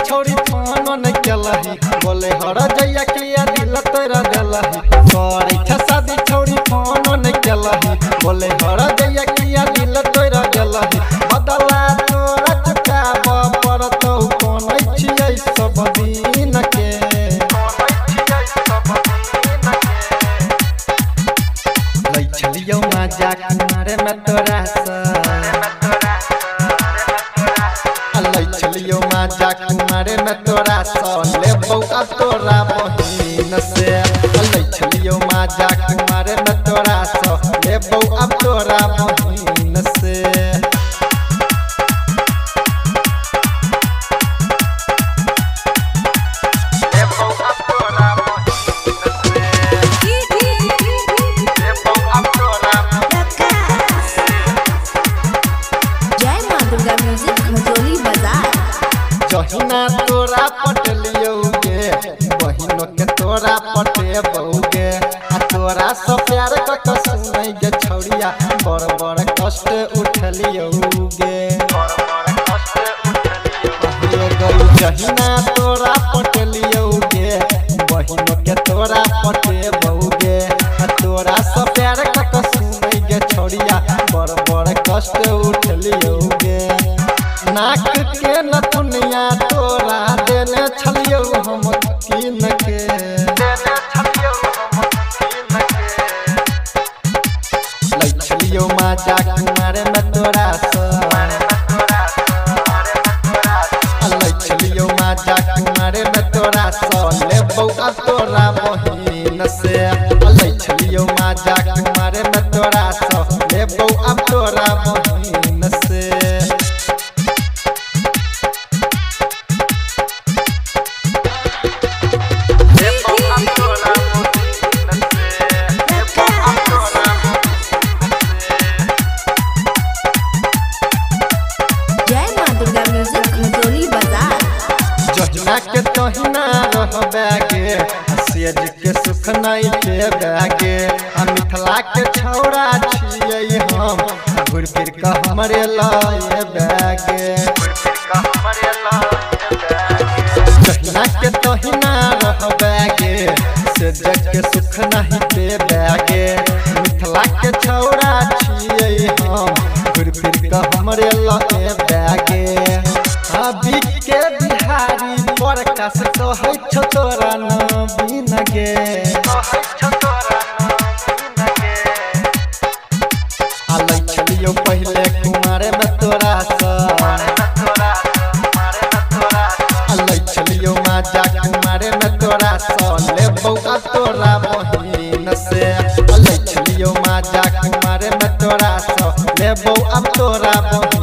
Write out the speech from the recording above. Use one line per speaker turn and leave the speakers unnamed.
छोड़ी फोन न केलही बोले हर जइया किया दिल तोरा देलही करे छ शादी छोड़ी फोन न केलही बोले हर जइया किया दिल तोरा देलही बदला तोरा चुकाब परतौ कोन छियै सब दिन के लै छलियौ मजा कुमार में तोरा लै छलियौ मजा कुमार में तोरा लेबौ अब तोरा बहिन से लै छलियौ मजा कुमार में तोरा लेबौ अब तोरा बहिन से जहिना तोरा पटलियौ गे बहिनो के तोरा पटेबौगे आ तोरा से प्यार क सुनै गे छौरिया बड़ बड़ कष्ट उठलियौ गे जहिना तोरा पटलियौ गे बहिनो के तोरा पटेबौगे आ तोरा से प्यार क सुनै गे छौरिया बड़ बड़ कष्ट उठलियौ गे नाक के नथुनिया तोरा देने छलियौ हम कीन के लै छलियौ मजा कुमार में तोरा लै छलियौ मजा कुमार में तोरा लेबौ अब तोरा बहिन से लै छलियौ मजा कुमार में तोरा लेबौ अब तोरा बहिन से जहिना के तहिना रहबे गे सेज के सुख नहीं देबे गे मिथिला के छौड़ा छियै हम घुर फिर के हमरे लायबे गे जहिना के तहिना रहबे गे सेज के सुख नहीं देबे गे मिथिला के छौड़ा छियै हम घुर फिर के हमरे लायबे गे अभी के बिहारी प्रकाश कहै छौ तोरा नवीन गे लै छलियौ पहिले कुमार में तोरा लै छलियौ मजा कुमार में तोरा लेबौ अब तोरा बहिन से लै छलियौ मजा कुमार में तोरा लेबौ अब तोरा बहिन